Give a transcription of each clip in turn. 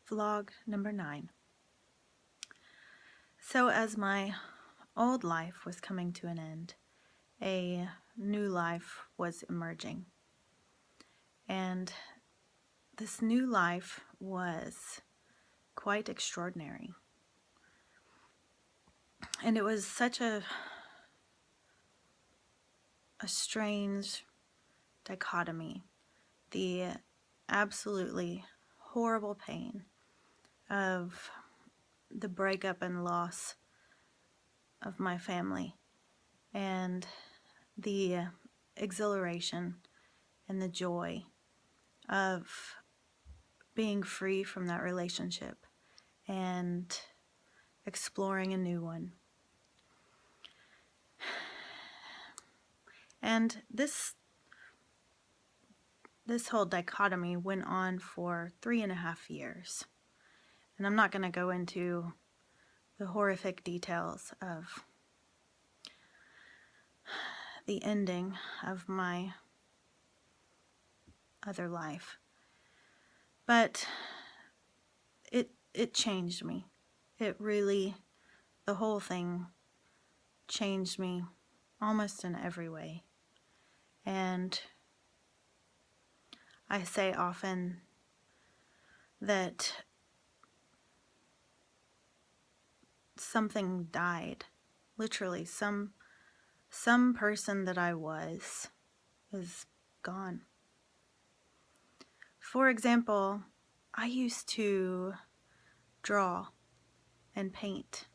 Vlog number 9. So as my old life was coming to an end, a new life was emerging. And this new life was quite extraordinary. And it was such a strange dichotomy. The absolutely horrible pain of the breakup and loss of my family, and the exhilaration and the joy of being free from that relationship and exploring a new one. And this whole dichotomy went on for 3.5 years. And I'm not going to go into the horrific details of the ending of my other life. But it changed me. It really, the whole thing changed me almost in every way. And I say often that something died. Literally, some person that I was is gone. For example, I used to draw and paint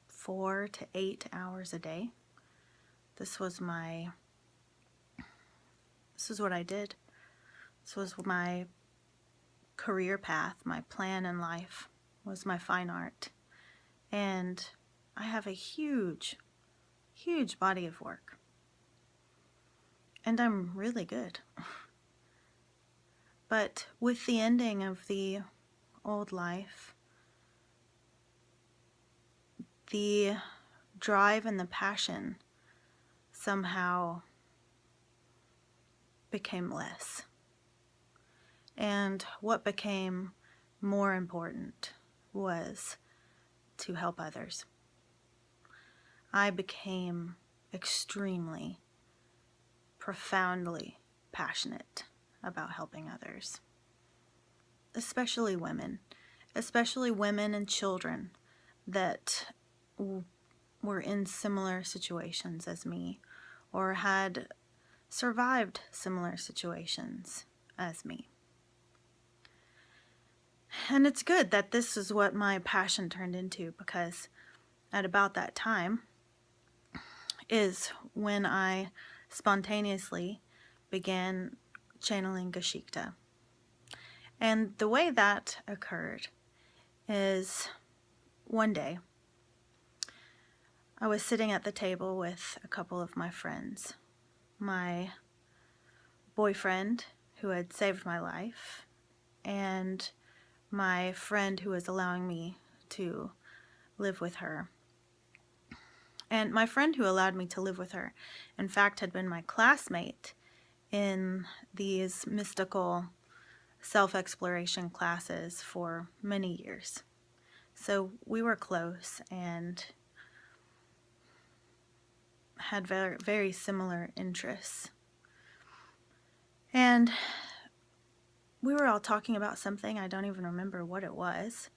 4 to 8 hours a day. This was what I did. This was my career path. My plan in life was my fine art. And I have a huge body of work. And I'm really good. But with the ending of the old life, the drive and the passion somehow became less. And what became more important was to help others. I became extremely, profoundly passionate about helping others, especially women and children that were in similar situations as me, or had survived similar situations as me. And it's good that this is what my passion turned into, because at about that time is when I spontaneously began channeling Geschichte. And the way that occurred is, one day I was sitting at the table with a couple of my friends. My boyfriend, who had saved my life, and my friend who was allowing me to live with her. And my friend who allowed me to live with her, in fact, had been my classmate in these mystical self-exploration classes for many years. So we were close and had very, very similar interests. And we were all talking about something. I don't even remember what it was.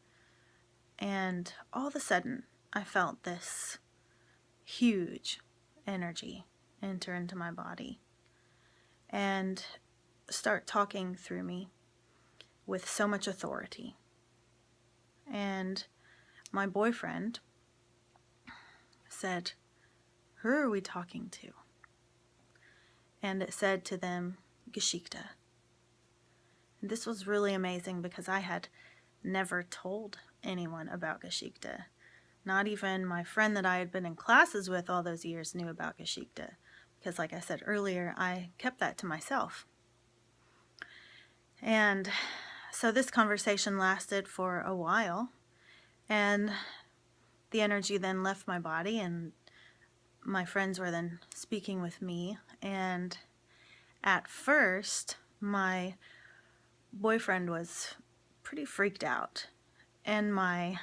And all of a sudden, I felt this huge energy enter into my body and start talking through me with so much authority. And my boyfriend said, "Who are we talking to?" And it said to them, "Geschichte." And this was really amazing, because I had never told anyone about Geschichte. Not even my friend that I had been in classes with all those years knew about Geschichte, because, like I said earlier, I kept that to myself. And so this conversation lasted for a while, and the energy then left my body, and my friends were then speaking with me. And at first, my boyfriend was pretty freaked out, and my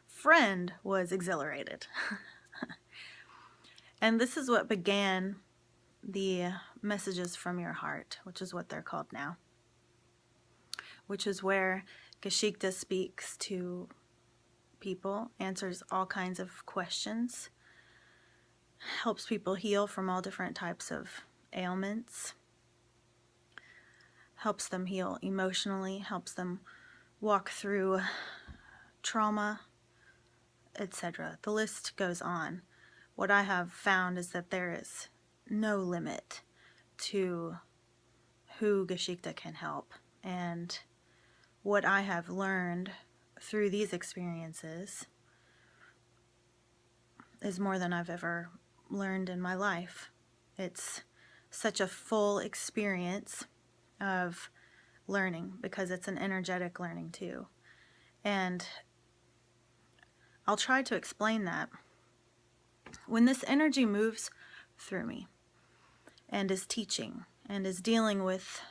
friend was exhilarated. And this is what began the messages from your heart, which is what they're called now, which is where Geschichte speaks to people, answers all kinds of questions, helps people heal from all different types of ailments, helps them heal emotionally, helps them walk through trauma, etc. The list goes on. What I have found is that there is no limit to who Geschichte can help. And what I have learned through these experiences is more than I've ever learned in my life. It's such a full experience of learning because it's an energetic learning too. And I'll try to explain that. When this energy moves through me and is teaching and is dealing with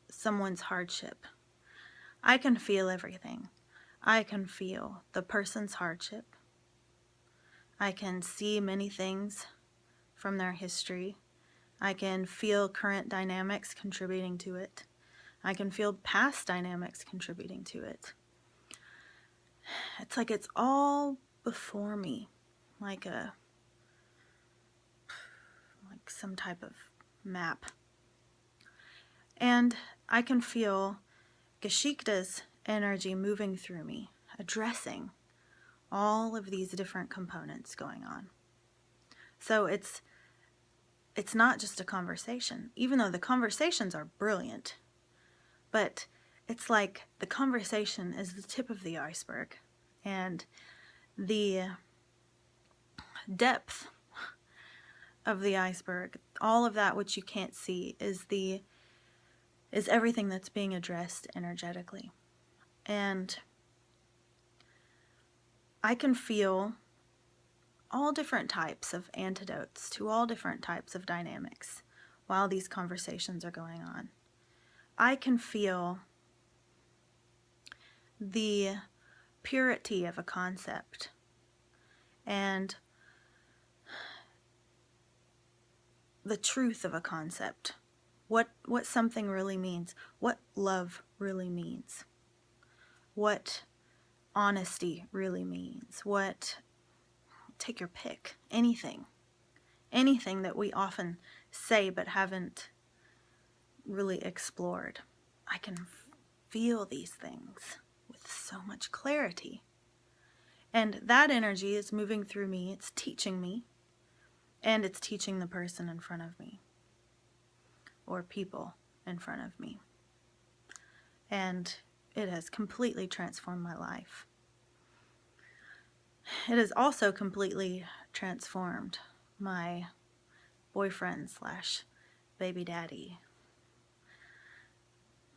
someone's hardship, I can feel everything. I can feel the person's hardship. I can see many things from their history. I can feel current dynamics contributing to it. I can feel past dynamics contributing to it. It's like it's all before me, like some type of map. And I can feel Geschichte's energy moving through me, addressing all of these different components going on. So it's not just a conversation, even though the conversations are brilliant, but it's like the conversation is the tip of the iceberg, and the depth of the iceberg, all of that which you can't see, is everything that's being addressed energetically. And I can feel all different types of antidotes to all different types of dynamics while these conversations are going on. I can feel the purity of a concept and the truth of a concept, what something really means, what love really means, what honesty really means, what, take your pick, anything that we often say but haven't really explored. I can feel these things with so much clarity. And that energy is moving through me, it's teaching me, and it's teaching the person in front of me, or people in front of me. And it has completely transformed my life. It has also completely transformed my boyfriend / baby daddy.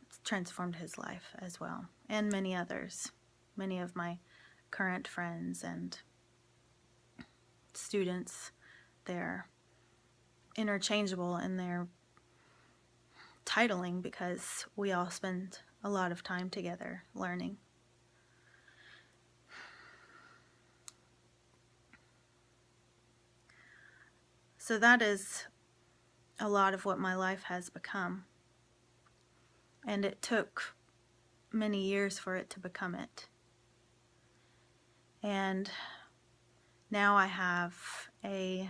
It's transformed his life as well, and many others, many of my current friends and students. They're interchangeable in their titling because we all spend a lot of time together learning. So that is a lot of what my life has become. And it took many years for it to become it. And now I have a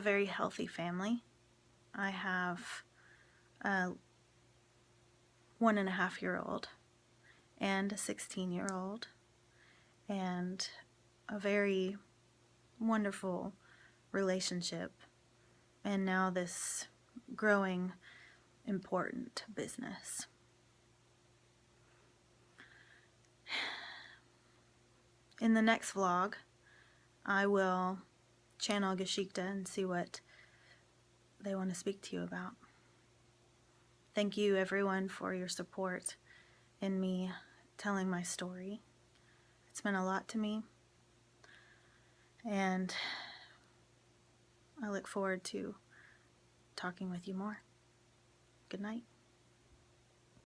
very healthy family. I have a 1.5-year-old and a 16-year-old and a very wonderful relationship, and now this growing important business. In the next vlog, I will channel Geschichte and see what they want to speak to you about. Thank you everyone for your support in me telling my story. It's meant a lot to me, and I look forward to talking with you more. Good night.